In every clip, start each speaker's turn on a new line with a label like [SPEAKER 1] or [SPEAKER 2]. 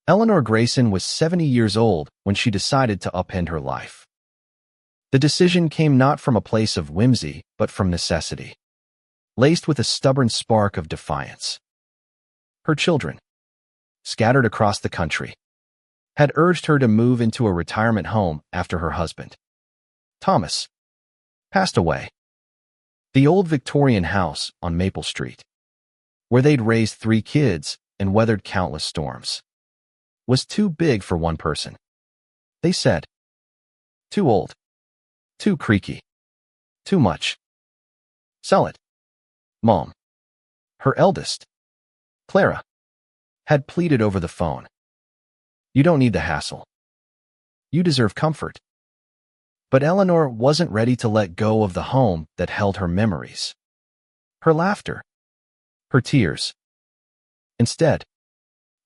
[SPEAKER 1] Eleanor Grayson was 70 years old when she decided to upend her life. The decision came not from a place of whimsy, but from necessity, laced with a stubborn spark of defiance. Her children, scattered across the country, had urged her to move into a retirement home after her husband, Thomas, passed away. The old Victorian house on Maple Street, where they'd raised 3 kids and weathered countless storms, was too big for one person. They said, too old, too creaky, too much. Sell it, Mom. Her eldest, Clara, had pleaded over the phone. You don't need the hassle. You deserve comfort. But Eleanor wasn't ready to let go of the home that held her memories, her laughter, her tears. Instead,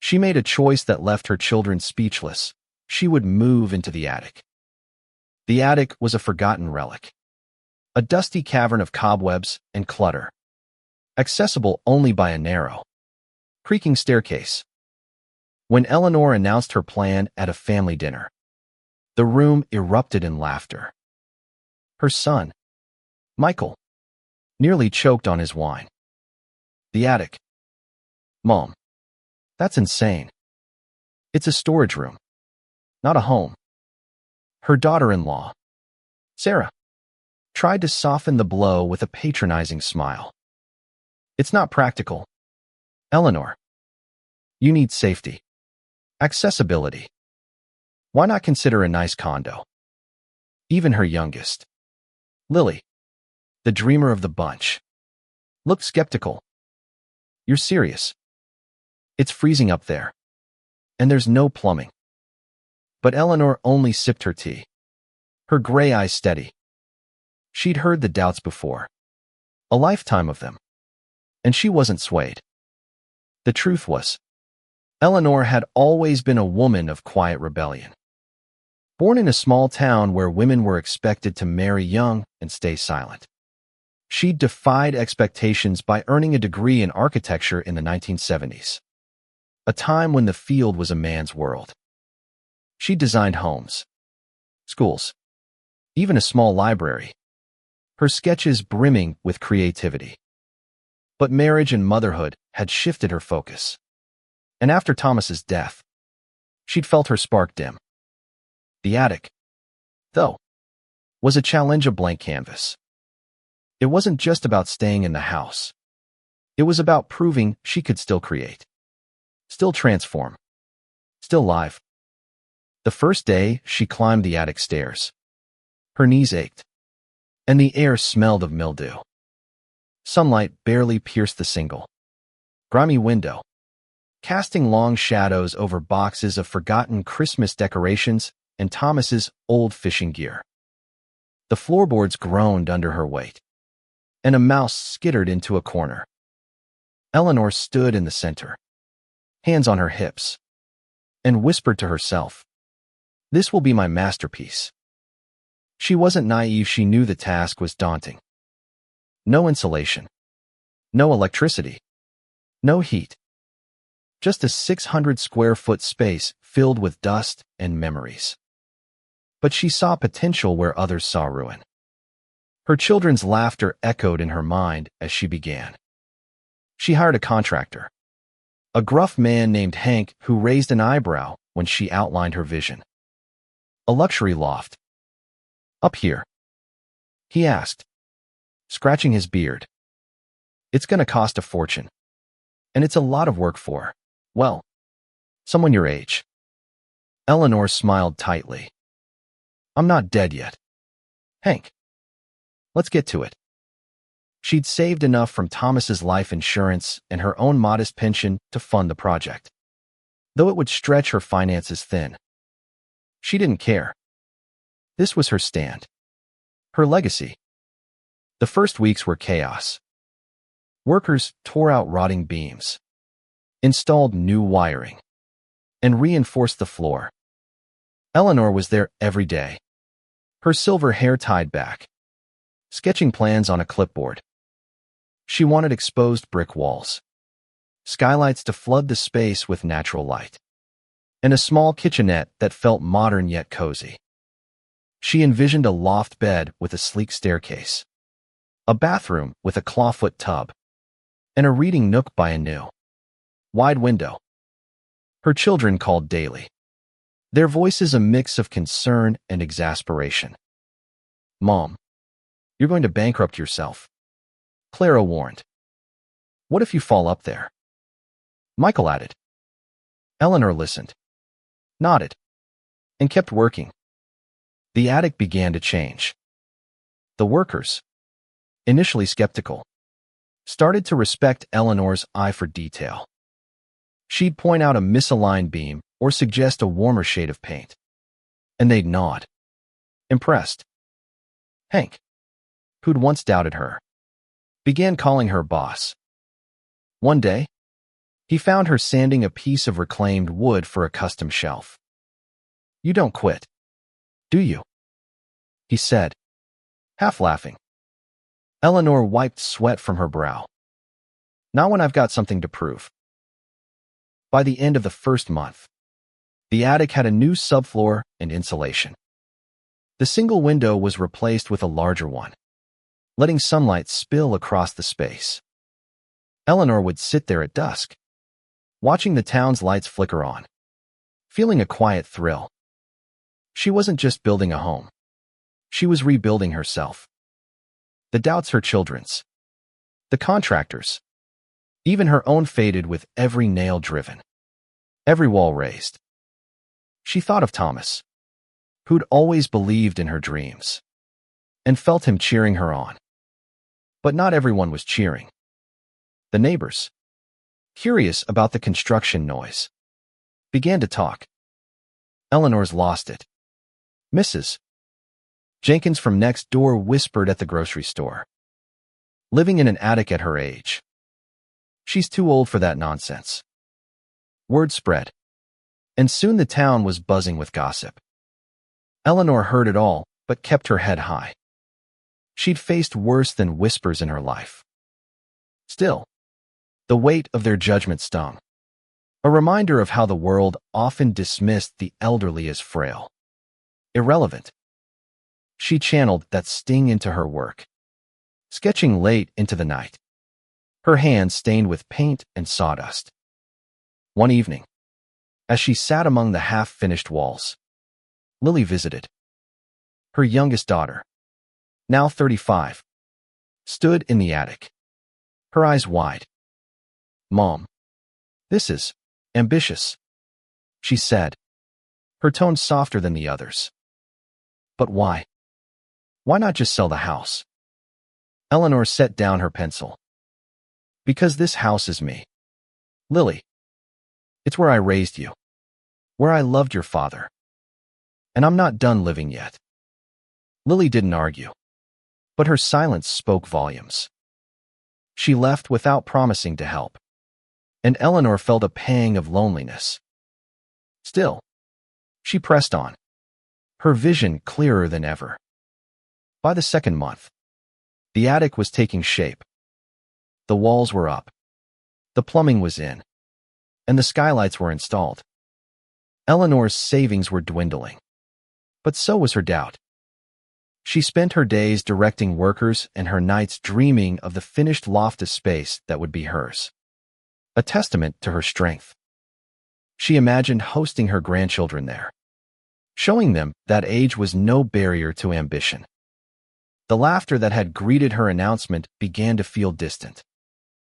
[SPEAKER 1] she made a choice that left her children speechless. She would move into the attic. The attic was a forgotten relic, a dusty cavern of cobwebs and clutter, accessible only by a narrow, creaking staircase. When Eleanor announced her plan at a family dinner, the room erupted in laughter. Her son, Michael, nearly choked on his wine. The attic. Mom, that's insane. It's a storage room, not a home. Her daughter-in-law, Sarah, tried to soften the blow with a patronizing smile. It's not practical. Eleanor, you need safety, accessibility. Why not consider a nice condo? Even her youngest, Lily, the dreamer of the bunch, looked skeptical. You're serious? It's freezing up there, and there's no plumbing. But Eleanor only sipped her tea, her gray eyes steady. She'd heard the doubts before, a lifetime of them, and she wasn't swayed. The truth was, Eleanor had always been a woman of quiet rebellion. Born in a small town where women were expected to marry young and stay silent, she defied expectations by earning a degree in architecture in the 1970s, a time when the field was a man's world. She designed homes, schools, even a small library, her sketches brimming with creativity. But marriage and motherhood had shifted her focus. And after Thomas's death, she'd felt her spark dim. The attic, though, was a challenge, a blank canvas. It wasn't just about staying in the house. It was about proving she could still create, still transform, still live. The first day she climbed the attic stairs, her knees ached, and the air smelled of mildew. Sunlight barely pierced the single, grimy window, casting long shadows over boxes of forgotten Christmas decorations and Thomas's old fishing gear. The floorboards groaned under her weight, and a mouse skittered into a corner. Eleanor stood in the center, hands on her hips, and whispered to herself, "This will be my masterpiece." She wasn't naive. She knew the task was daunting. No insulation, no electricity, no heat. Just a 600-square-foot space filled with dust and memories. But she saw potential where others saw ruin. Her children's laughter echoed in her mind as she began. She hired a contractor, a gruff man named Hank who raised an eyebrow when she outlined her vision. "A luxury loft. Up here?" he asked, scratching his beard. "It's going to cost a fortune. And it's a lot of work for, well, someone your age." Eleanor smiled tightly. "I'm not dead yet, Hank. Let's get to it." She'd saved enough from Thomas's life insurance and her own modest pension to fund the project, though it would stretch her finances thin. She didn't care. This was her stand, her legacy. The first weeks were chaos. Workers tore out rotting beams, installed new wiring, and reinforced the floor. Eleanor was there every day, her silver hair tied back, sketching plans on a clipboard. She wanted exposed brick walls, skylights to flood the space with natural light, and a small kitchenette that felt modern yet cozy. She envisioned a loft bed with a sleek staircase, a bathroom with a clawfoot tub, and a reading nook by a new, wide window. Her children called daily, their voices a mix of concern and exasperation. "Mom, you're going to bankrupt yourself," Clara warned. "What if you fall up there?" Michael added. Eleanor listened, nodded, and kept working. The attic began to change. The workers, initially skeptical, started to respect Eleanor's eye for detail. She'd point out a misaligned beam or suggest a warmer shade of paint, and they'd nod, impressed. Hank, who'd once doubted her, began calling her boss. One day, he found her sanding a piece of reclaimed wood for a custom shelf. "You don't quit, do you?" he said, half laughing. Eleanor wiped sweat from her brow. "Not when I've got something to prove." By the end of the first month, the attic had a new subfloor and insulation. The single window was replaced with a larger one, letting sunlight spill across the space. Eleanor would sit there at dusk, watching the town's lights flicker on, feeling a quiet thrill. She wasn't just building a home. She was rebuilding herself. The doubts her children's, the contractors, even her own faded with every nail driven, every wall raised. She thought of Thomas, who'd always believed in her dreams, and felt him cheering her on. But not everyone was cheering. The neighbors, curious about the construction noise, began to talk. Eleanor's lost it. Mrs. Jenkins from next door whispered at the grocery store. Living in an attic at her age. She's too old for that nonsense. Word spread, and soon the town was buzzing with gossip. Eleanor heard it all, but kept her head high. She'd faced worse than whispers in her life. Still, the weight of their judgment stung, a reminder of how the world often dismissed the elderly as frail, irrelevant. She channeled that sting into her work, sketching late into the night, her hands stained with paint and sawdust. One evening, as she sat among the half-finished walls, Lily visited. Her youngest daughter, now 35, stood in the attic, her eyes wide. "Mom, this is ambitious," she said, her tone softer than the others. "But why? Why not just sell the house?" Eleanor set down her pencil. "Because this house is me, Lily. It's where I raised you, where I loved your father. And I'm not done living yet." Lily didn't argue, but her silence spoke volumes. She left without promising to help, and Eleanor felt a pang of loneliness. Still, she pressed on, her vision clearer than ever. By the second month, the attic was taking shape. The walls were up, the plumbing was in, and the skylights were installed. Eleanor's savings were dwindling, but so was her doubt. She spent her days directing workers and her nights dreaming of the finished lofted space that would be hers, a testament to her strength. She imagined hosting her grandchildren there, showing them that age was no barrier to ambition. The laughter that had greeted her announcement began to feel distant,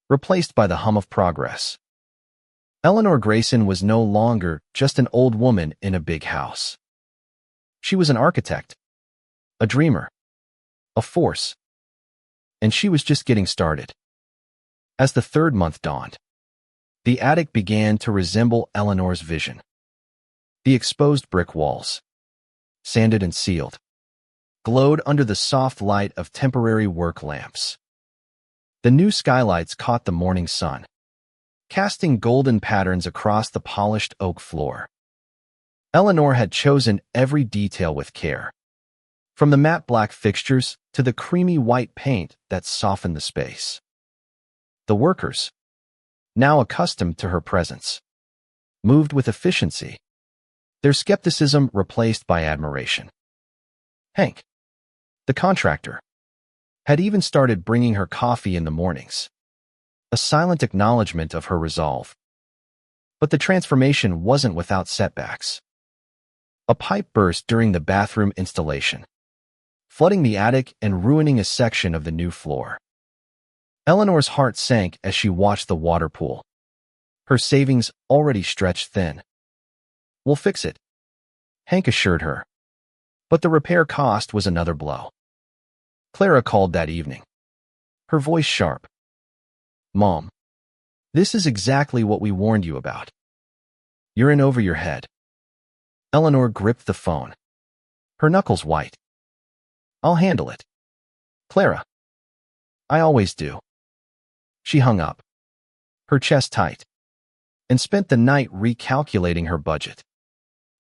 [SPEAKER 1] replaced by the hum of progress. Eleanor Grayson was no longer just an old woman in a big house. She was an architect, a dreamer, a force, and she was just getting started. As the third month dawned, the attic began to resemble Eleanor's vision. The exposed brick walls, sanded and sealed, glowed under the soft light of temporary work lamps. The new skylights caught the morning sun, casting golden patterns across the polished oak floor. Eleanor had chosen every detail with care, from the matte black fixtures to the creamy white paint that softened the space. The workers, now accustomed to her presence, moved with efficiency, their skepticism replaced by admiration. Hank, the contractor, had even started bringing her coffee in the mornings, a silent acknowledgement of her resolve. But the transformation wasn't without setbacks. A pipe burst during the bathroom installation, flooding the attic and ruining a section of the new floor. Eleanor's heart sank as she watched the water pool, her savings already stretched thin. "We'll fix it," Hank assured her. But the repair cost was another blow. Clara called that evening, her voice sharp. "Mom, this is exactly what we warned you about. You're in over your head." Eleanor gripped the phone, her knuckles white. "I'll handle it, Clara. I always do." She hung up, her chest tight, and spent the night recalculating her budget,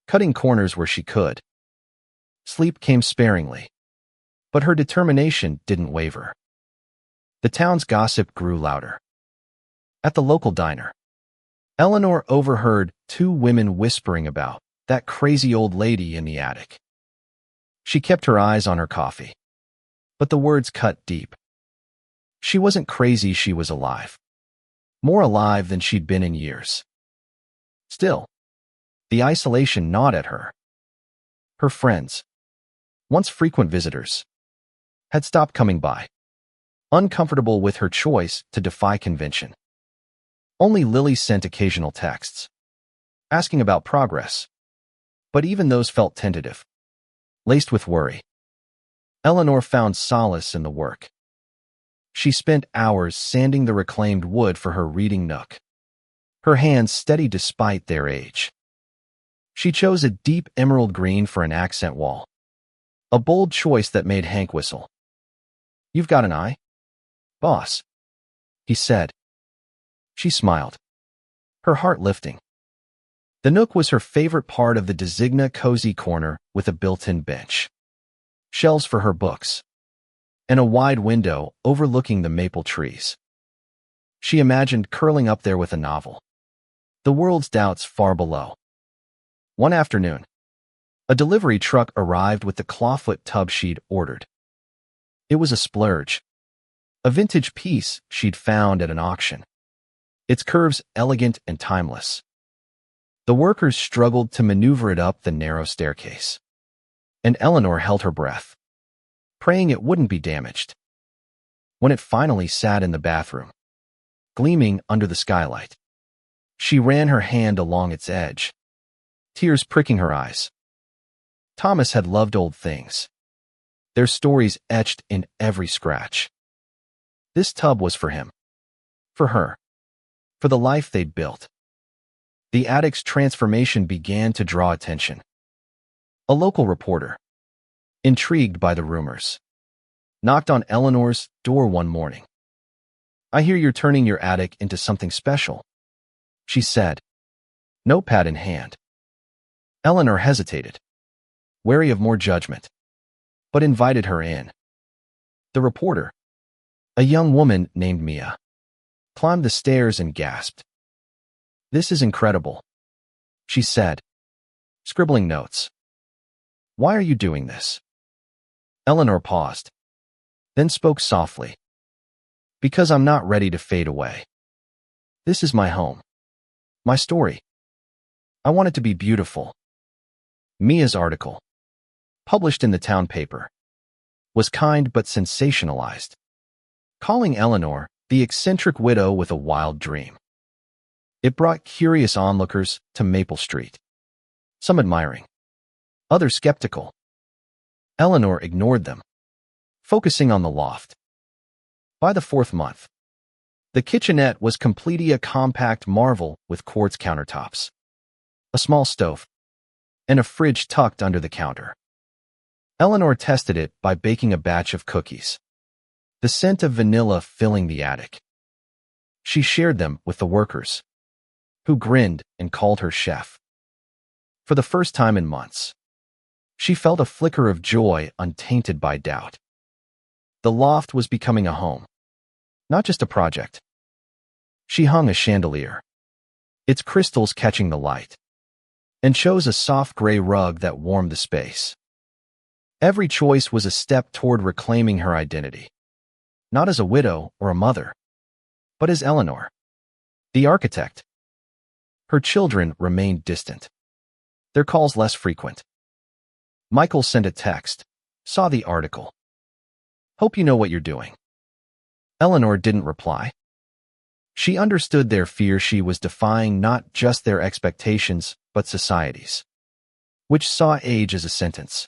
[SPEAKER 1] cutting corners where she could. Sleep came sparingly, but her determination didn't waver. The town's gossip grew louder. At the local diner, Eleanor overheard two women whispering about that crazy old lady in the attic. She kept her eyes on her coffee, but the words cut deep. She wasn't crazy, she was alive. More alive than she'd been in years. Still, the isolation gnawed at her. Her friends, once frequent visitors, had stopped coming by, uncomfortable with her choice to defy convention. Only Lily sent occasional texts, asking about progress, but even those felt tentative, laced with worry. Eleanor found solace in the work. She spent hours sanding the reclaimed wood for her reading nook, her hands steady despite their age. She chose a deep emerald green for an accent wall, a bold choice that made Hank whistle. "You've got an eye, boss," he said. She smiled, her heart lifting. The nook was her favorite part of the Designa cozy corner with a built-in bench, shelves for her books, and a wide window overlooking the maple trees. She imagined curling up there with a novel, the world's doubts far below. One afternoon, a delivery truck arrived with the clawfoot tub she'd ordered. It was a splurge, a vintage piece she'd found at an auction, its curves elegant and timeless. The workers struggled to maneuver it up the narrow staircase, and Eleanor held her breath, praying it wouldn't be damaged. When it finally sat in the bathroom, gleaming under the skylight, she ran her hand along its edge, tears pricking her eyes. Thomas had loved old things, their stories etched in every scratch. This tub was for him, for her, for the life they'd built. The attic's transformation began to draw attention. A local reporter, intrigued by the rumors, knocked on Eleanor's door one morning. "I hear you're turning your attic into something special," she said, notepad in hand. Eleanor hesitated, wary of more judgment, but invited her in. The reporter, a young woman named Mia, climbed the stairs and gasped. "This is incredible," she said, scribbling notes. "Why are you doing this?" Eleanor paused, then spoke softly. "Because I'm not ready to fade away. This is my home, my story. I want it to be beautiful." Mia's article, published in the town paper, was kind but sensationalized, calling Eleanor the eccentric widow with a wild dream. It brought curious onlookers to Maple Street, some admiring, others skeptical. Eleanor ignored them, focusing on the loft. By the fourth month, the kitchenette was completely a compact marvel with quartz countertops, a small stove, and a fridge tucked under the counter. Eleanor tested it by baking a batch of cookies, the scent of vanilla filling the attic. She shared them with the workers, who grinned and called her chef. For the first time in months, she felt a flicker of joy untainted by doubt. The loft was becoming a home, not just a project. She hung a chandelier, its crystals catching the light, and chose a soft gray rug that warmed the space. Every choice was a step toward reclaiming her identity, not as a widow or a mother, but as Eleanor, the architect. Her children remained distant, their calls less frequent. Michael sent a text, saw the article. Hope you know what you're doing. Eleanor didn't reply. She understood their fear. She was defying not just their expectations, but society's, which saw age as a sentence,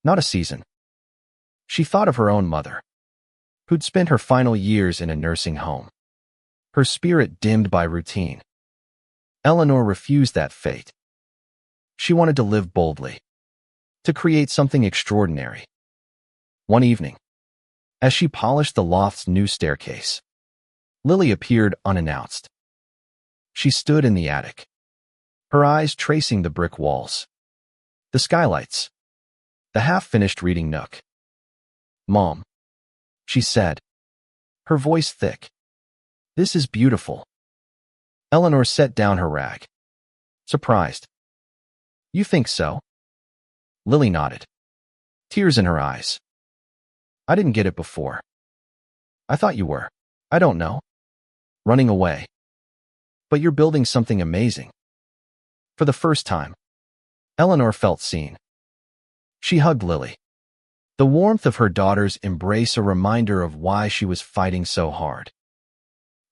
[SPEAKER 1] not a season. She thought of her own mother, who'd spent her final years in a nursing home, her spirit dimmed by routine. Eleanor refused that fate. She wanted to live boldly, to create something extraordinary. One evening, as she polished the loft's new staircase, Lily appeared unannounced. She stood in the attic, her eyes tracing the brick walls, the skylights, the half-finished reading nook. "Mom," she said, her voice thick. "This is beautiful." Eleanor set down her rag, surprised. "You think so?" Lily nodded, tears in her eyes. "I didn't get it before. I thought you were, I don't know, running away. But you're building something amazing." For the first time, Eleanor felt seen. She hugged Lily, the warmth of her daughter's embrace a reminder of why she was fighting so hard.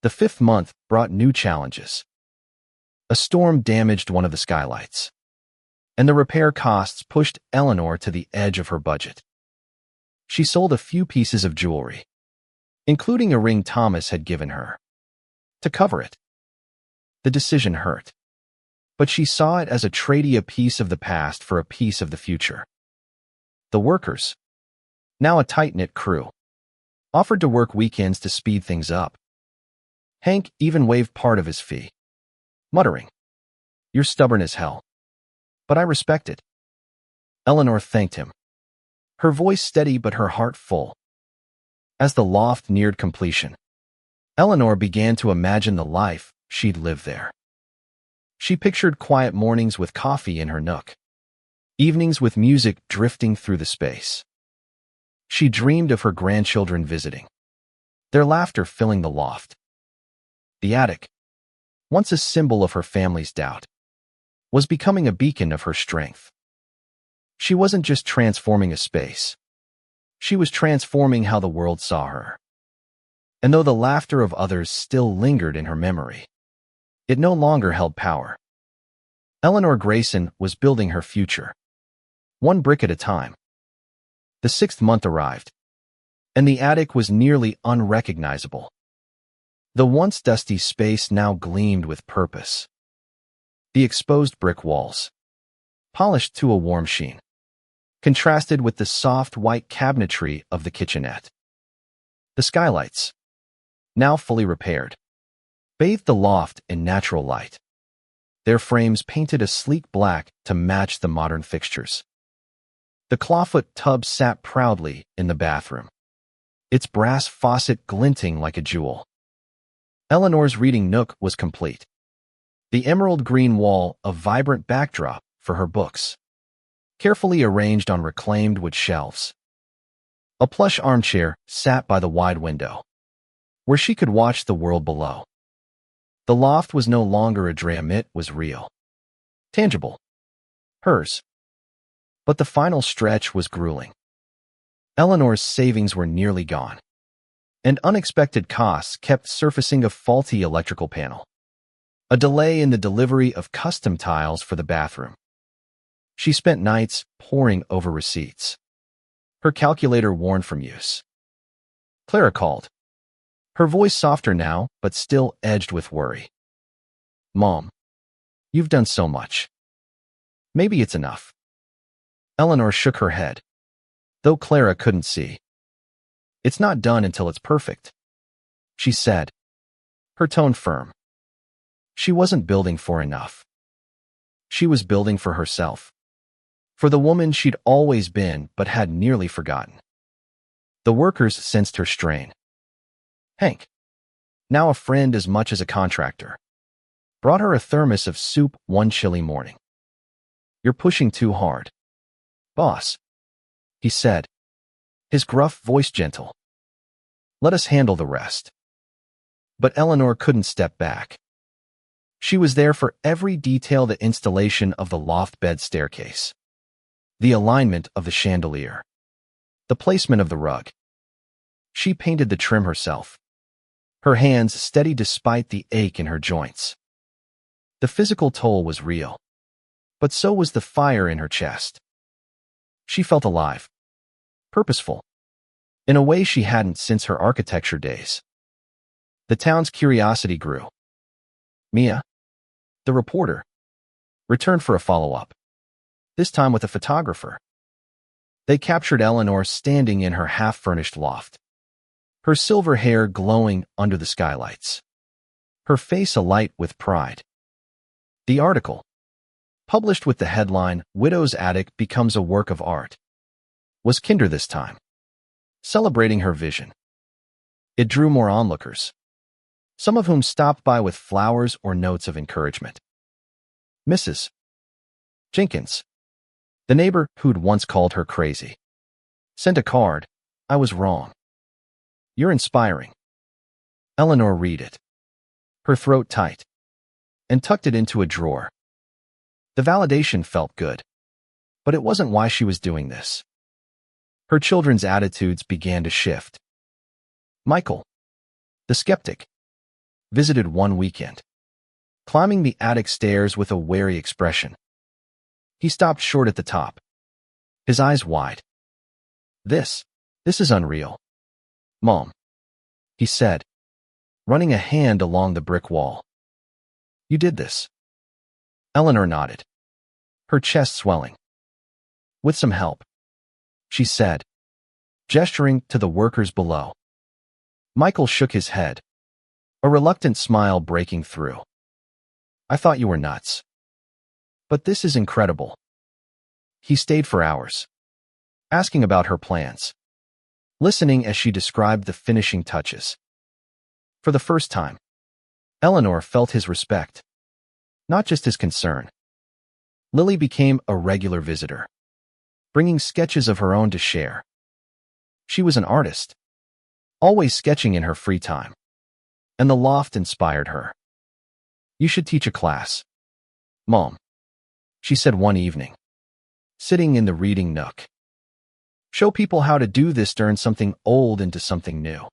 [SPEAKER 1] The 5th month brought new challenges. A storm damaged one of the skylights, and the repair costs pushed Eleanor to the edge of her budget. She sold a few pieces of jewelry, including a ring Thomas had given her, to cover it. The decision hurt, but she saw it as trading a piece of the past for a piece of the future. The workers, now a tight-knit crew, offered to work weekends to speed things up. Hank even waived part of his fee, muttering, "You're stubborn as hell, but I respect it." Eleanor thanked him, her voice steady but her heart full. As the loft neared completion, Eleanor began to imagine the life she'd live there. She pictured quiet mornings with coffee in her nook, evenings with music drifting through the space. She dreamed of her grandchildren visiting, their laughter filling the loft. The attic, once a symbol of her family's doubt, was becoming a beacon of her strength. She wasn't just transforming a space. She was transforming how the world saw her. And though the laughter of others still lingered in her memory, it no longer held power. Eleanor Grayson was building her future, one brick at a time. The 6th month arrived, and the attic was nearly unrecognizable. The once dusty space now gleamed with purpose. The exposed brick walls, polished to a warm sheen, contrasted with the soft white cabinetry of the kitchenette. The skylights, now fully repaired, bathed the loft in natural light, their frames painted a sleek black to match the modern fixtures. The clawfoot tub sat proudly in the bathroom, its brass faucet glinting like a jewel. Eleanor's reading nook was complete, the emerald green wall a vibrant backdrop for her books, carefully arranged on reclaimed wood shelves. A plush armchair sat by the wide window, where she could watch the world below. The loft was no longer a dream, it was real, tangible, hers. But the final stretch was grueling. Eleanor's savings were nearly gone, and unexpected costs kept surfacing: a faulty electrical panel, a delay in the delivery of custom tiles for the bathroom. She spent nights poring over receipts, her calculator worn from use. Clara called, her voice softer now, but still edged with worry. "Mom, you've done so much. Maybe it's enough." Eleanor shook her head, though Clara couldn't see. "It's not done until it's perfect," she said, her tone firm. She wasn't building for enough. She was building for herself, for the woman she'd always been but had nearly forgotten. The workers sensed her strain. Hank, now a friend as much as a contractor, brought her a thermos of soup one chilly morning. You're pushing too hard. Boss, he said, his gruff voice gentle. Let us handle the rest. But Eleanor couldn't step back. She was there for every detail: the installation of the loft bed staircase, the alignment of the chandelier, the placement of the rug. She painted the trim herself, her hands steady despite the ache in her joints. The physical toll was real, but so was the fire in her chest. She felt alive, purposeful, in a way she hadn't since her architecture days. The town's curiosity grew. Mia, the reporter, returned for a follow-up, this time with a photographer. They captured Eleanor standing in her half-furnished loft, her silver hair glowing under the skylights, her face alight with pride. The article, published with the headline, "Widow's Attic Becomes a Work of Art," was kinder this time, celebrating her vision. It drew more onlookers, some of whom stopped by with flowers or notes of encouragement. Mrs. Jenkins, the neighbor who'd once called her crazy, sent a card. I was wrong. You're inspiring. Eleanor read it, her throat tight, and tucked it into a drawer. The validation felt good, but it wasn't why she was doing this. Her children's attitudes began to shift. Michael, the skeptic, visited one weekend, climbing the attic stairs with a wary expression. He stopped short at the top, his eyes wide. This is unreal. Mom, he said, running a hand along the brick wall. You did this. Eleanor nodded, her chest swelling. With some help, she said, gesturing to the workers below. Michael shook his head, a reluctant smile breaking through. I thought you were nuts. But this is incredible. He stayed for hours, asking about her plans, listening as she described the finishing touches. For the first time, Eleanor felt his respect, not just his concern. Lily became a regular visitor, bringing sketches of her own to share. She was an artist, always sketching in her free time, and the loft inspired her. You should teach a class, Mom, she said one evening, sitting in the reading nook. Show people how to do this, turn something old into something new.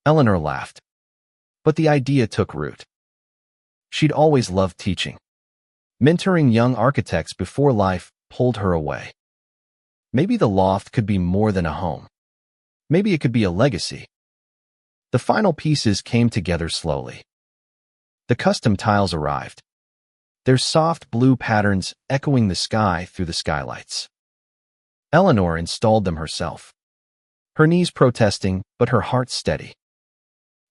[SPEAKER 1] Eleanor laughed, but the idea took root. She'd always loved teaching. Mentoring young architects before life pulled her away. Maybe the loft could be more than a home. Maybe it could be a legacy. The final pieces came together slowly. The custom tiles arrived, their soft blue patterns echoing the sky through the skylights. Eleanor installed them herself, her knees protesting, but her heart steady.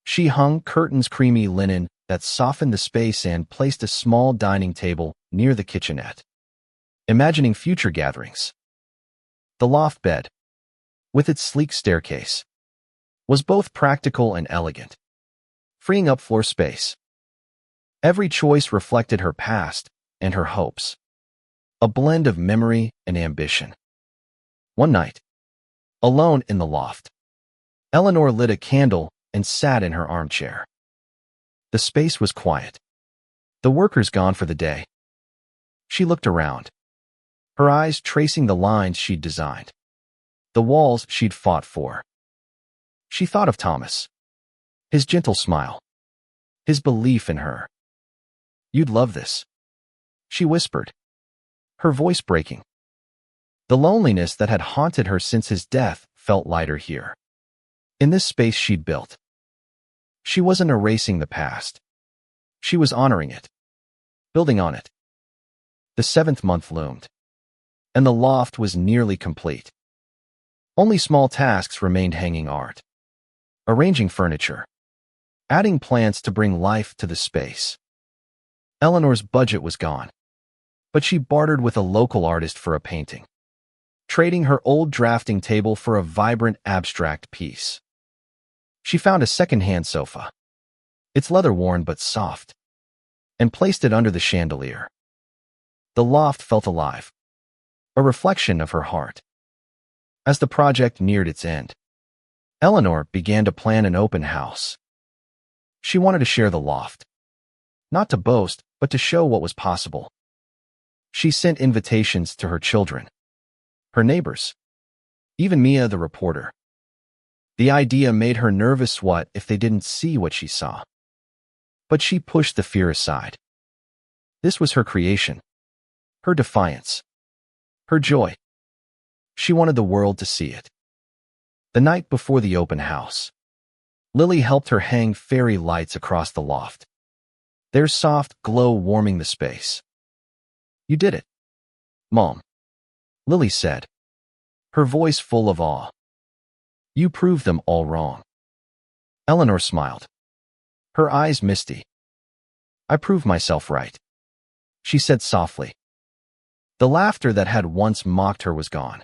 [SPEAKER 1] She hung curtains, creamy linen that softened the space, and placed a small dining table near the kitchenette, imagining future gatherings. The loft bed, with its sleek staircase, was both practical and elegant, freeing up floor space. Every choice reflected her past and her hopes, a blend of memory and ambition. One night, alone in the loft, Eleanor lit a candle and sat in her armchair. The space was quiet, the workers gone for the day. She looked around, her eyes tracing the lines she'd designed, the walls she'd fought for. She thought of Thomas, his gentle smile, his belief in her. You'd love this, she whispered, her voice breaking. The loneliness that had haunted her since his death felt lighter here, in this space she'd built. She wasn't erasing the past. She was honoring it, building on it. The 7th month loomed, and the loft was nearly complete. Only small tasks remained: hanging art, arranging furniture, adding plants to bring life to the space. Eleanor's budget was gone, but she bartered with a local artist for a painting, trading her old drafting table for a vibrant abstract piece. She found a second-hand sofa, its leather worn but soft, and placed it under the chandelier. The loft felt alive, a reflection of her heart. As the project neared its end, Eleanor began to plan an open house. She wanted to share the loft, not to boast, but to show what was possible. She sent invitations to her children, her neighbors, even Mia the reporter. The idea made her nervous. What if they didn't see what she saw? But she pushed the fear aside. This was her creation, her defiance, her joy. She wanted the world to see it. The night before the open house, Lily helped her hang fairy lights across the loft, their soft glow warming the space. "You did it, Mom," Lily said, her voice full of awe. "You proved them all wrong." Eleanor smiled, her eyes misty. "I proved myself right," she said softly. The laughter that had once mocked her was gone,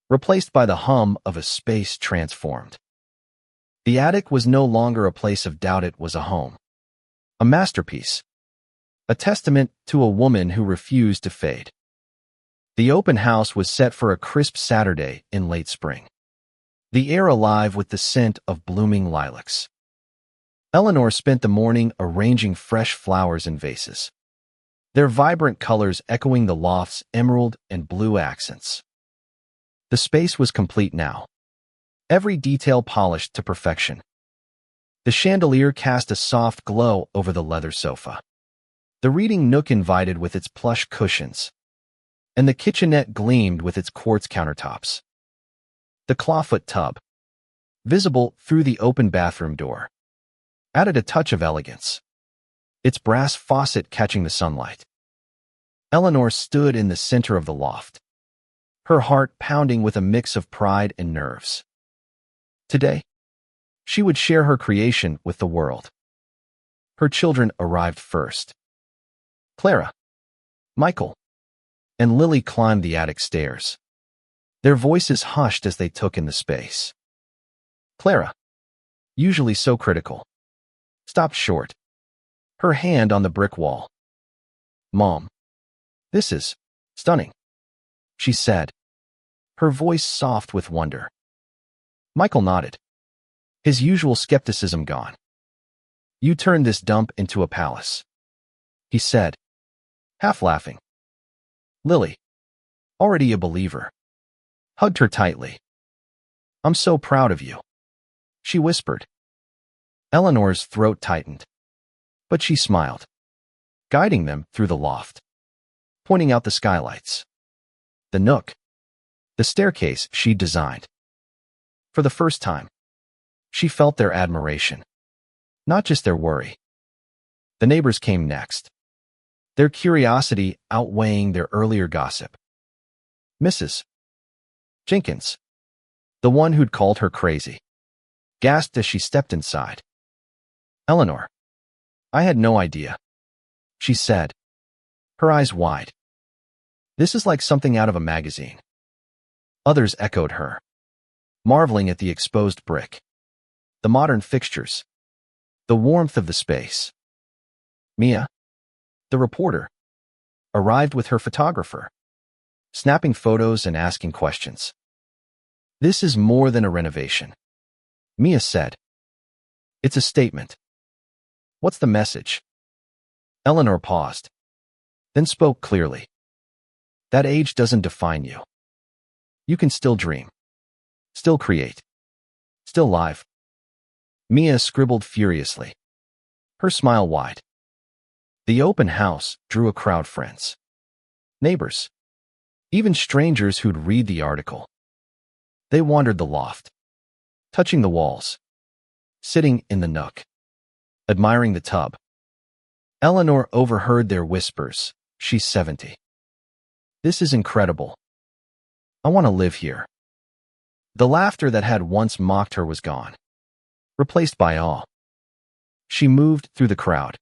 [SPEAKER 1] replaced by the hum of a space transformed. The attic was no longer a place of doubt. It was a home, a masterpiece, a testament to a woman who refused to fade. The open house was set for a crisp Saturday in late spring, the air alive with the scent of blooming lilacs. Eleanor spent the morning arranging fresh flowers in vases, their vibrant colors echoing the loft's emerald and blue accents. The space was complete now, every detail polished to perfection. The chandelier cast a soft glow over the leather sofa, the reading nook invited with its plush cushions, and the kitchenette gleamed with its quartz countertops. The clawfoot tub, visible through the open bathroom door, added a touch of elegance, its brass faucet catching the sunlight. Eleanor stood in the center of the loft, her heart pounding with a mix of pride and nerves. Today, she would share her creation with the world. Her children arrived first. Clara, Michael, and Lily climbed the attic stairs, their voices hushed as they took in the space. Clara, usually so critical, stopped short, her hand on the brick wall. "Mom, this is stunning," she said, her voice soft with wonder. Michael nodded, his usual skepticism gone. "You turned this dump into a palace," he said, half laughing. Lily, already a believer, hugged her tightly. "I'm so proud of you," she whispered. Eleanor's throat tightened, but she smiled, guiding them through the loft, pointing out the skylights, the nook, the staircase she'd designed. For the first time, she felt their admiration, not just their worry. The neighbors came next, their curiosity outweighing their earlier gossip. Mrs. Jenkins, the one who'd called her crazy, gasped as she stepped inside. "Eleanor, I had no idea," she said, her eyes wide. "This is like something out of a magazine." Others echoed her, marveling at the exposed brick, the modern fixtures, the warmth of the space. Mia, the reporter, arrived with her photographer, snapping photos and asking questions. "This is more than a renovation," Mia said. "It's a statement." "What's the message?" Eleanor paused, then spoke clearly. "That age doesn't define you. You can still dream, still create, still live." Mia scribbled furiously, her smile wide. The open house drew a crowd, friends, neighbors, even strangers who'd read the article. They wandered the loft, touching the walls, sitting in the nook, admiring the tub. Eleanor overheard their whispers. "She's 70. This is incredible. I want to live here." The laughter that had once mocked her was gone, replaced by awe. She moved through the crowd,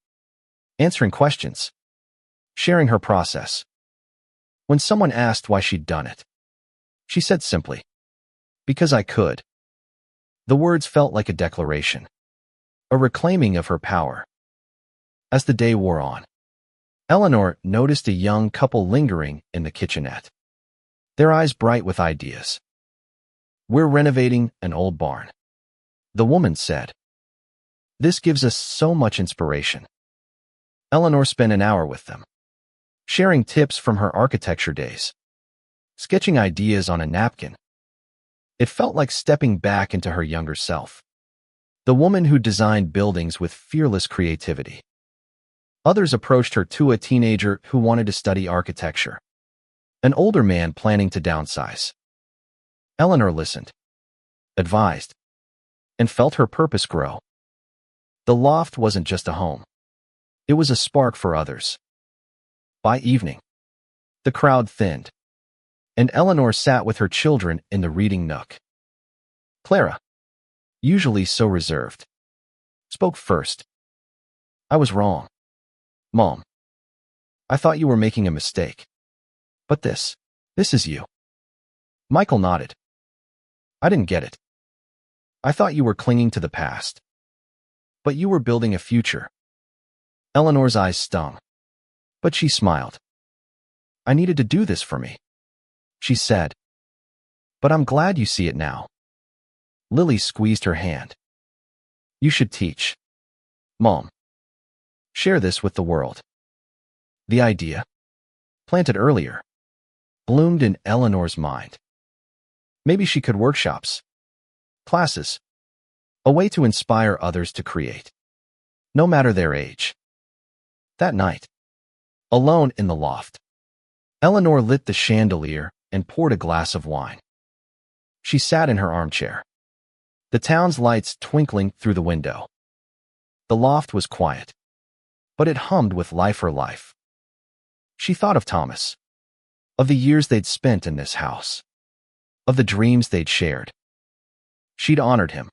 [SPEAKER 1] answering questions, sharing her process. When someone asked why she'd done it, she said simply, "Because I could." The words felt like a declaration, a reclaiming of her power. As the day wore on, Eleanor noticed a young couple lingering in the kitchenette, their eyes bright with ideas. "We're renovating an old barn," the woman said. "This gives us so much inspiration." Eleanor spent an hour with them, sharing tips from her architecture days, sketching ideas on a napkin. It felt like stepping back into her younger self, the woman who designed buildings with fearless creativity. Others approached her too, a teenager who wanted to study architecture, an older man planning to downsize. Eleanor listened, advised, and felt her purpose grow. The loft wasn't just a home. It was a spark for others. By evening, the crowd thinned, and Eleanor sat with her children in the reading nook. Clara, usually so reserved, spoke first. "I was wrong, Mom. I thought you were making a mistake. But this is you." Michael nodded. "I didn't get it. I thought you were clinging to the past. But you were building a future." Eleanor's eyes stung, but she smiled. "I needed to do this for me," she said. "But I'm glad you see it now." Lily squeezed her hand. "You should teach, Mom. Share this with the world." The idea, planted earlier, bloomed in Eleanor's mind. Maybe she could workshops, classes, a way to inspire others to create, no matter their age. That night, alone in the loft, Eleanor lit the chandelier and poured a glass of wine. She sat in her armchair, the town's lights twinkling through the window. The loft was quiet, but it hummed with life. Her life. She thought of Thomas, of the years they'd spent in this house, of the dreams they'd shared. She'd honored him,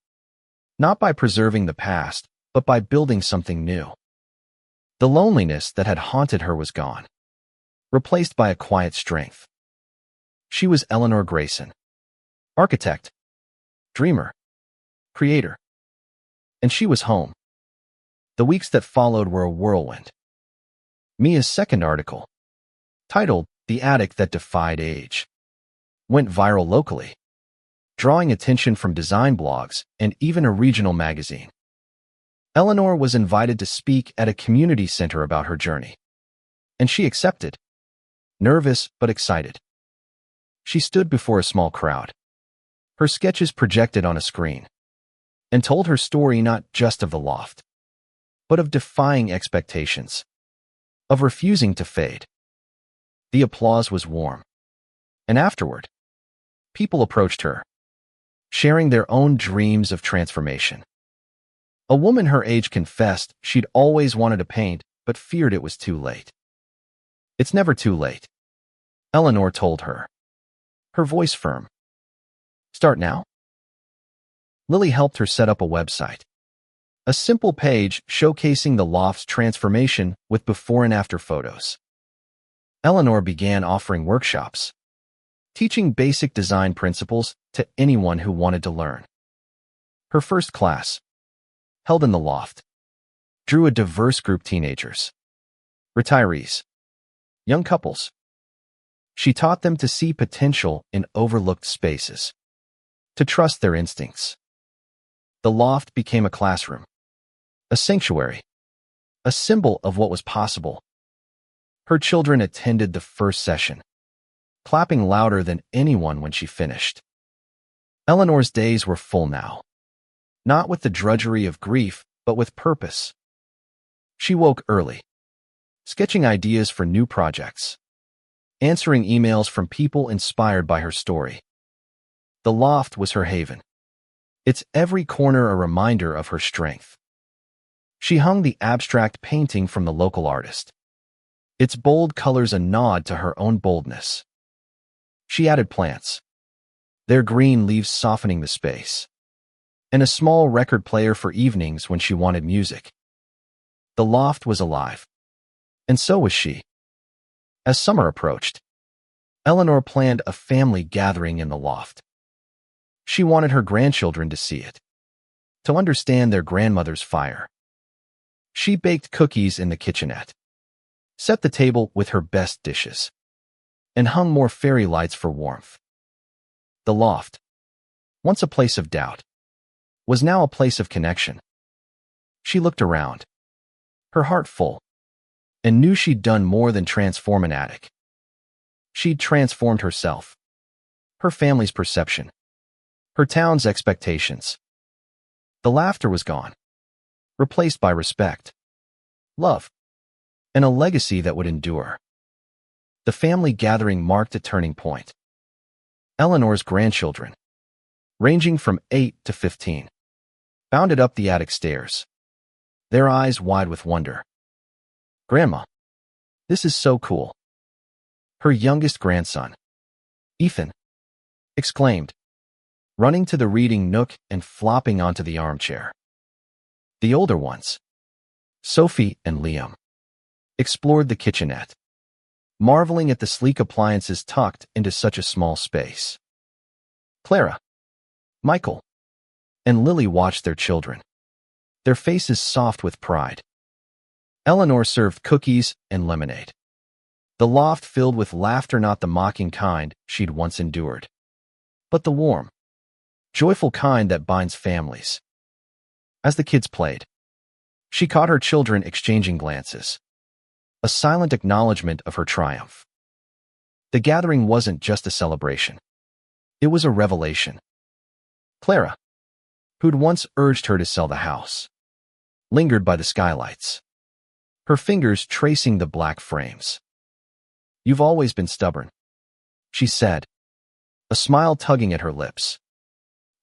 [SPEAKER 1] not by preserving the past, but by building something new. The loneliness that had haunted her was gone, replaced by a quiet strength. She was Eleanor Grayson, architect, dreamer, creator. And she was home. The weeks that followed were a whirlwind. Mia's second article, titled "The Attic That Defied Age," went viral locally, drawing attention from design blogs and even a regional magazine. Eleanor was invited to speak at a community center about her journey, and she accepted, nervous but excited. She stood before a small crowd, her sketches projected on a screen, and told her story not just of the loft, but of defying expectations, of refusing to fade. The applause was warm, and afterward, people approached her, sharing their own dreams of transformation. A woman her age confessed she'd always wanted to paint, but feared it was too late. "It's never too late," Eleanor told her, her voice firm. "Start now." Lily helped her set up a website, a simple page showcasing the loft's transformation with before and after photos. Eleanor began offering workshops, teaching basic design principles to anyone who wanted to learn. Her first class, held in the loft, drew a diverse group: teenagers, retirees, young couples. She taught them to see potential in overlooked spaces, to trust their instincts. The loft became a classroom, a sanctuary, a symbol of what was possible. Her children attended the first session, clapping louder than anyone when she finished. Eleanor's days were full now, not with the drudgery of grief, but with purpose. She woke early, sketching ideas for new projects, answering emails from people inspired by her story. The loft was her haven, its every corner a reminder of her strength. She hung the abstract painting from the local artist, its bold colors a nod to her own boldness. She added plants, their green leaves softening the space, and a small record player for evenings when she wanted music. The loft was alive, and so was she. As summer approached, Eleanor planned a family gathering in the loft. She wanted her grandchildren to see it, to understand their grandmother's fire. She baked cookies in the kitchenette, set the table with her best dishes, and hung more fairy lights for warmth. The loft, once a place of doubt, was now a place of connection. She looked around, her heart full, and knew she'd done more than transform an attic. She'd transformed herself, her family's perception, her town's expectations. The laughter was gone, replaced by respect, love, and a legacy that would endure. The family gathering marked a turning point. Eleanor's grandchildren, ranging from 8 to 15, bounded up the attic stairs, their eyes wide with wonder. "Grandma, this is so cool." Her youngest grandson, Ethan, exclaimed, running to the reading nook and flopping onto the armchair. The older ones, Sophie and Liam, explored the kitchenette, marveling at the sleek appliances tucked into such a small space. Clara, Michael, and Lily watched their children, their faces soft with pride. Eleanor served cookies and lemonade, the loft filled with laughter, not the mocking kind she'd once endured, but the warm, joyful kind that binds families. As the kids played, she caught her children exchanging glances, a silent acknowledgement of her triumph. The gathering wasn't just a celebration. It was a revelation. Clara, who'd once urged her to sell the house, lingered by the skylights, her fingers tracing the black frames. "You've always been stubborn," she said, a smile tugging at her lips.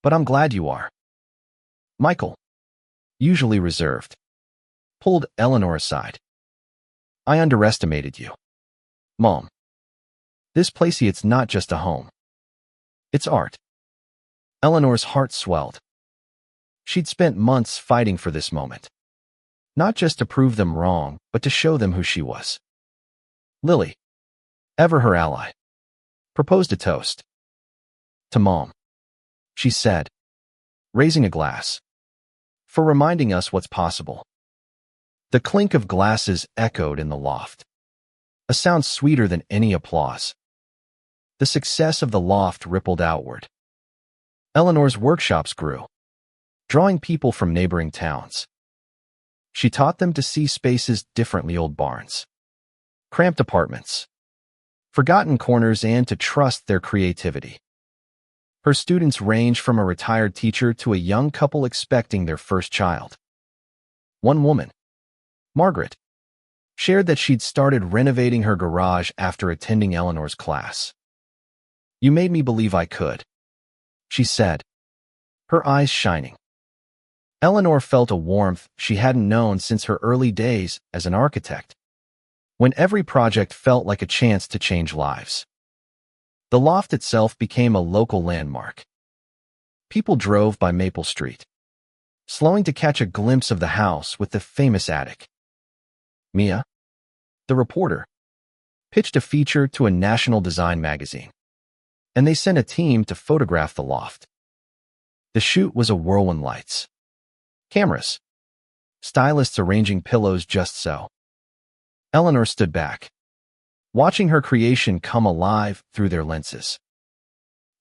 [SPEAKER 1] "But I'm glad you are." Michael, usually reserved, pulled Eleanor aside. "I underestimated you, Mom. This place, it's not just a home. It's art." Eleanor's heart swelled. She'd spent months fighting for this moment, not just to prove them wrong, but to show them who she was. Lily, ever her ally, proposed a toast. "To Mom," she said, raising a glass, "for reminding us what's possible." The clink of glasses echoed in the loft, a sound sweeter than any applause. The success of the loft rippled outward. Eleanor's workshops grew, drawing people from neighboring towns. She taught them to see spaces differently: old barns, cramped apartments, forgotten corners, and to trust their creativity. Her students ranged from a retired teacher to a young couple expecting their first child. One woman, Margaret, shared that she'd started renovating her garage after attending Eleanor's class. "You made me believe I could," she said, her eyes shining. Eleanor felt a warmth she hadn't known since her early days as an architect, when every project felt like a chance to change lives. The loft itself became a local landmark. People drove by Maple Street, slowing to catch a glimpse of the house with the famous attic. Mia, the reporter, pitched a feature to a national design magazine, and they sent a team to photograph the loft. The shoot was a whirlwind: lights, cameras, stylists arranging pillows just so. Eleanor stood back, watching her creation come alive through their lenses.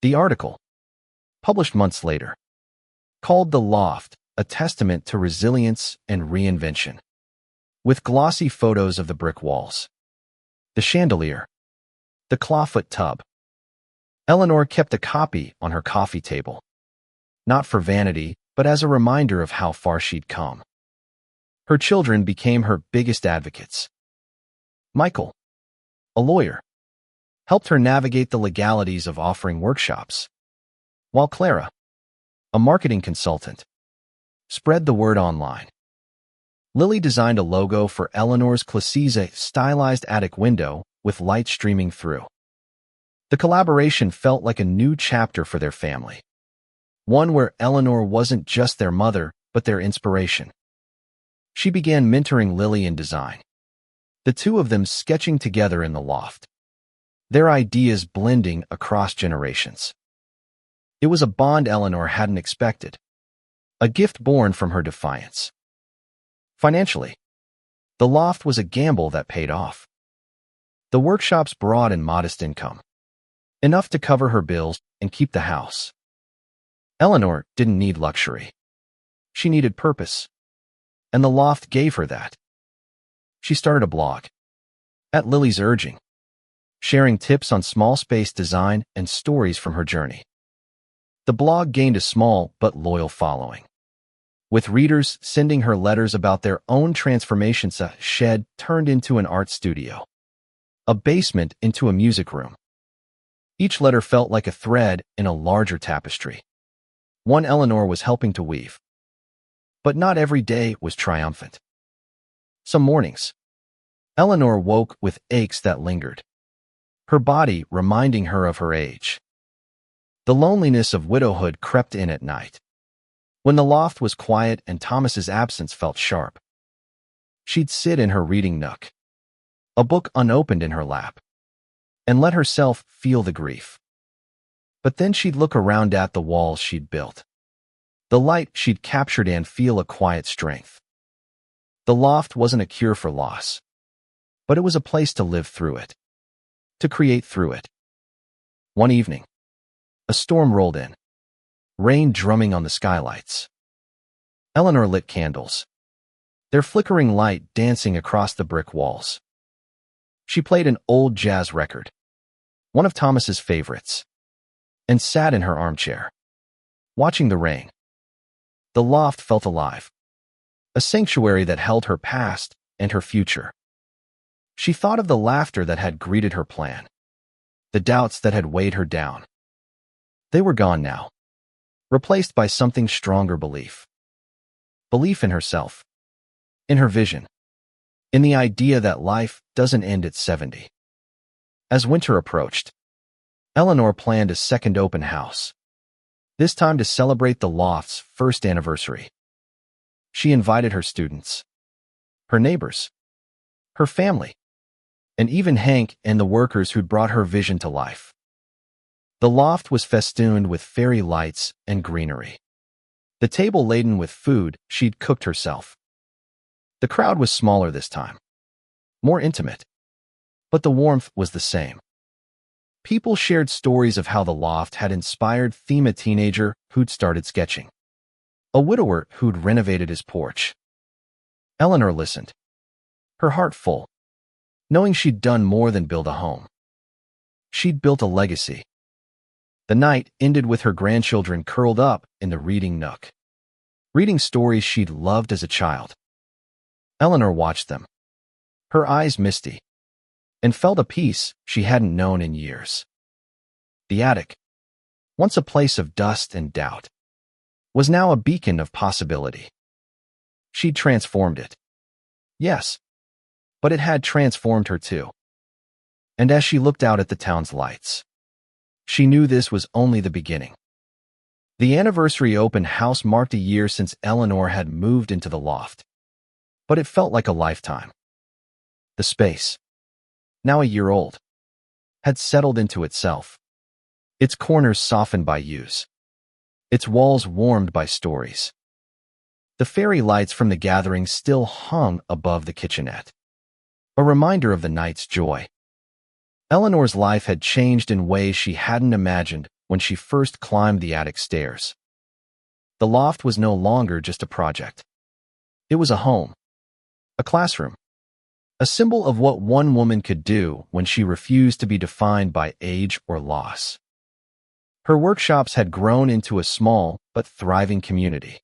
[SPEAKER 1] The article, published months later, called the loft a testament to resilience and reinvention, with glossy photos of the brick walls, the chandelier, the clawfoot tub. Eleanor kept a copy on her coffee table, not for vanity, but as a reminder of how far she'd come. Her children became her biggest advocates. Michael, a lawyer, helped her navigate the legalities of offering workshops, while Clara, a marketing consultant, spread the word online. Lily designed a logo for Eleanor's Classize, a stylized attic window with light streaming through. The collaboration felt like a new chapter for their family, one where Eleanor wasn't just their mother, but their inspiration. She began mentoring Lily in design, the two of them sketching together in the loft, their ideas blending across generations. It was a bond Eleanor hadn't expected, a gift born from her defiance. Financially, the loft was a gamble that paid off. The workshop's broad and modest income, enough to cover her bills and keep the house. Eleanor didn't need luxury. She needed purpose, and the Loft gave her that. She started a blog, at Lily's urging, sharing tips on small space design and stories from her journey. The blog gained a small but loyal following, with readers sending her letters about their own transformations. A shed turned into an art studio, a basement into a music room. Each letter felt like a thread in a larger tapestry, one Eleanor was helping to weave. But not every day was triumphant. Some mornings, Eleanor woke with aches that lingered, her body reminding her of her age. The loneliness of widowhood crept in at night, when the loft was quiet and Thomas's absence felt sharp. She'd sit in her reading nook, a book unopened in her lap, and let herself feel the grief. But then she'd look around at the walls she'd built, the light she'd captured, and feel a quiet strength. The loft wasn't a cure for loss, but it was a place to live through it, to create through it. One evening, a storm rolled in, rain drumming on the skylights. Eleanor lit candles, their flickering light dancing across the brick walls. She played an old jazz record, one of Thomas's favorites, and sat in her armchair, watching the rain. The loft felt alive, a sanctuary that held her past and her future. She thought of the laughter that had greeted her plan, the doubts that had weighed her down. They were gone now, replaced by something stronger: belief. Belief in herself, in her vision, in the idea that life doesn't end at 70. As winter approached, Eleanor planned a second open house, this time to celebrate the loft's first anniversary. She invited her students, her neighbors, her family, and even Hank and the workers who'd brought her vision to life. The loft was festooned with fairy lights and greenery, the table laden with food she'd cooked herself. The crowd was smaller this time, more intimate, but the warmth was the same. People shared stories of how the loft had inspired them: a teenager who'd started sketching, a widower who'd renovated his porch. Eleanor listened, her heart full, knowing she'd done more than build a home. She'd built a legacy. The night ended with her grandchildren curled up in the reading nook, reading stories she'd loved as a child. Eleanor watched them, her eyes misty, and felt a peace she hadn't known in years. The attic, once a place of dust and doubt, was now a beacon of possibility. She'd transformed it. Yes, but it had transformed her too. And as she looked out at the town's lights, she knew this was only the beginning. The anniversary open house marked a year since Eleanor had moved into the loft, but it felt like a lifetime. The space, now a year old, had settled into itself, its corners softened by use, its walls warmed by stories. The fairy lights from the gathering still hung above the kitchenette, a reminder of the night's joy. Eleanor's life had changed in ways she hadn't imagined when she first climbed the attic stairs. The loft was no longer just a project. It was a home, a classroom, a symbol of what one woman could do when she refused to be defined by age or loss. Her workshops had grown into a small but thriving community.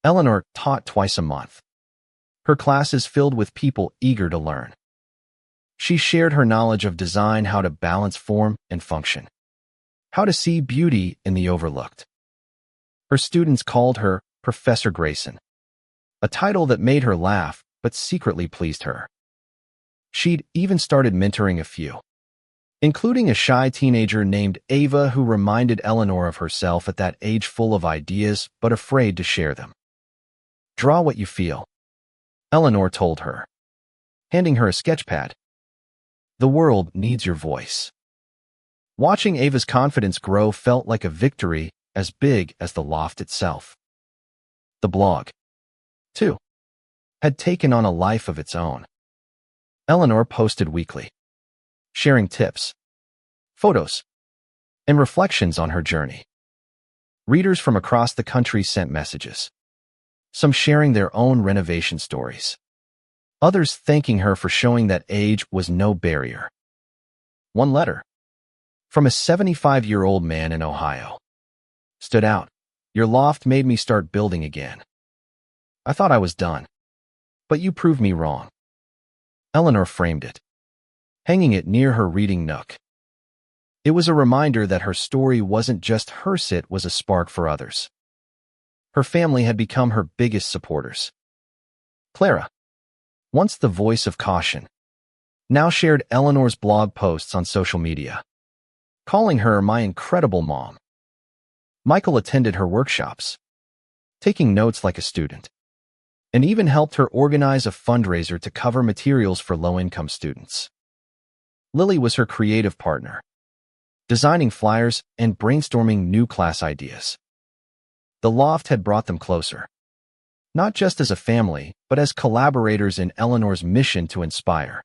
[SPEAKER 1] Eleanor taught twice a month, her classes filled with people eager to learn. She shared her knowledge of design, how to balance form and function, how to see beauty in the overlooked. Her students called her Professor Grayson, a title that made her laugh but secretly pleased her. She'd even started mentoring a few, including a shy teenager named Ava who reminded Eleanor of herself at that age, full of ideas but afraid to share them. "Draw what you feel," Eleanor told her, handing her a sketch pad. "The world needs your voice." Watching Ava's confidence grow felt like a victory as big as the loft itself. The blog, too, had taken on a life of its own. Eleanor posted weekly, sharing tips, photos, and reflections on her journey. Readers from across the country sent messages, some sharing their own renovation stories, others thanking her for showing that age was no barrier. One letter, from a 75-year-old man in Ohio, stood out. Your loft made me start building again. I thought I was done, but you proved me wrong. Eleanor framed it, hanging it near her reading nook. It was a reminder that her story wasn't just hers, it was a spark for others. Her family had become her biggest supporters. Clara, once the voice of caution, now shared Eleanor's blog posts on social media, calling her my incredible mom. Michael attended her workshops, taking notes like a student, and even helped her organize a fundraiser to cover materials for low-income students. Lily was her creative partner, designing flyers and brainstorming new class ideas. The Loft had brought them closer, not just as a family, but as collaborators in Eleanor's mission to inspire.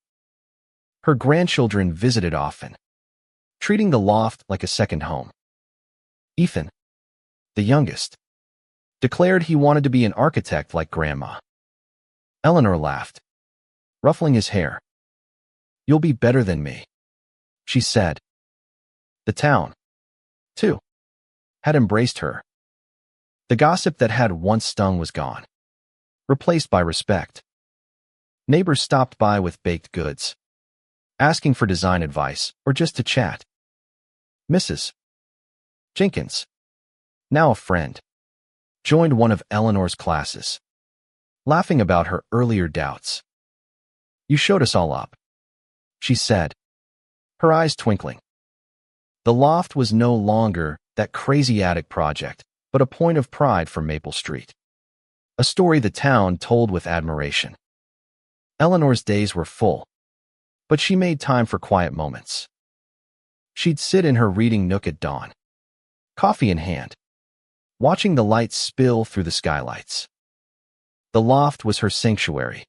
[SPEAKER 1] Her grandchildren visited often, treating the Loft like a second home. Ethan, the youngest, declared he wanted to be an architect like Grandma. Eleanor laughed, ruffling his hair. You'll be better than me, she said. The town, too, had embraced her. The gossip that had once stung was gone, replaced by respect. Neighbors stopped by with baked goods, asking for design advice or just to chat. Mrs. Jenkins, now a friend, joined one of Eleanor's classes, laughing about her earlier doubts. You showed us all up, she said, her eyes twinkling. The Loft was no longer that crazy attic project, but a point of pride for Maple Street. A story the town told with admiration. Eleanor's days were full, but she made time for quiet moments. She'd sit in her reading nook at dawn, coffee in hand, watching the lights spill through the skylights. The Loft was her sanctuary,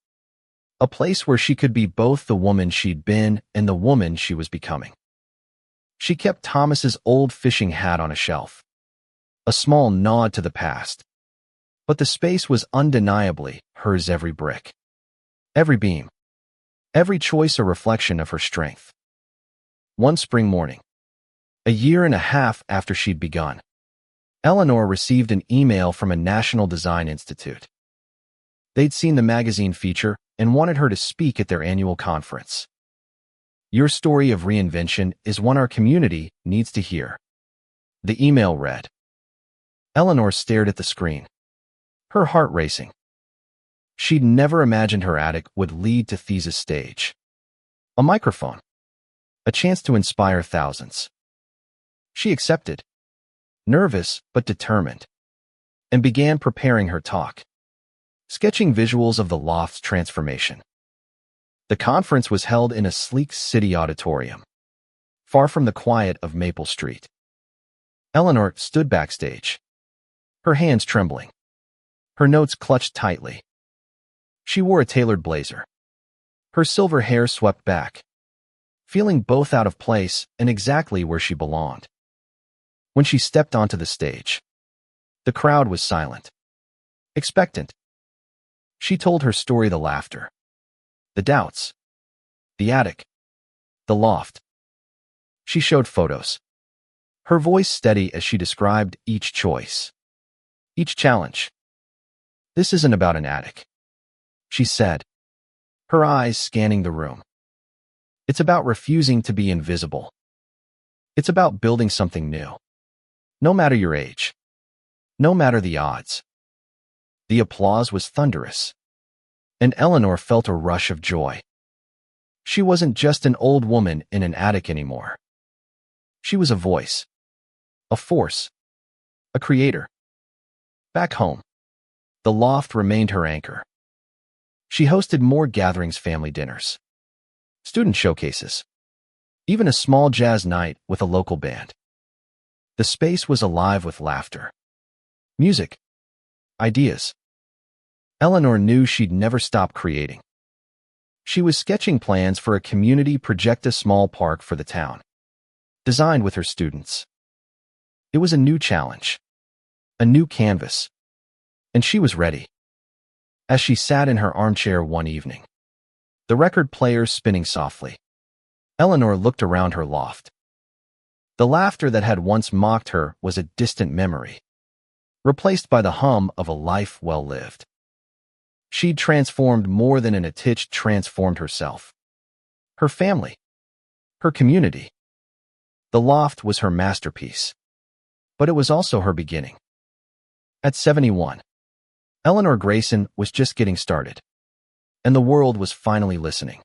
[SPEAKER 1] a place where she could be both the woman she'd been and the woman she was becoming. She kept Thomas's old fishing hat on a shelf, a small nod to the past, but the space was undeniably hers, every brick, every beam, every choice a reflection of her strength. One spring morning, a year and a half after she'd begun, Eleanor received an email from a National Design Institute. They'd seen the magazine feature and wanted her to speak at their annual conference. Your story of reinvention is one our community needs to hear, the email read. Eleanor stared at the screen, her heart racing. She'd never imagined her attic would lead to These's stage. A microphone, a chance to inspire thousands. She accepted, nervous but determined, and began preparing her talk, sketching visuals of the Loft's transformation. The conference was held in a sleek city auditorium, far from the quiet of Maple Street. Eleanor stood backstage, her hands trembling, her notes clutched tightly. She wore a tailored blazer, her silver hair swept back, feeling both out of place and exactly where she belonged. When she stepped onto the stage, the crowd was silent, expectant. She told her story, the laughter, the doubts, the attic, the loft. She showed photos, her voice steady as she described each choice, each challenge. This isn't about an attic, she said, her eyes scanning the room. It's about refusing to be invisible. It's about building something new, no matter your age, no matter the odds. The applause was thunderous, and Eleanor felt a rush of joy. She wasn't just an old woman in an attic anymore. She was a voice, a force, a creator. Back home, the Loft remained her anchor. She hosted more gatherings, family dinners, student showcases, even a small jazz night with a local band. The space was alive with laughter, music, ideas. Eleanor knew she'd never stop creating. She was sketching plans for a community project, a small park for the town, designed with her students. It was a new challenge, a new canvas, and she was ready. As she sat in her armchair one evening, the record player spinning softly, Eleanor looked around her loft. The laughter that had once mocked her was a distant memory, replaced by the hum of a life well lived. She'd transformed more than an attitch transformed herself. Her family. Her community. The loft was her masterpiece. But it was also her beginning. At 71, Eleanor Grayson was just getting started. And the world was finally listening.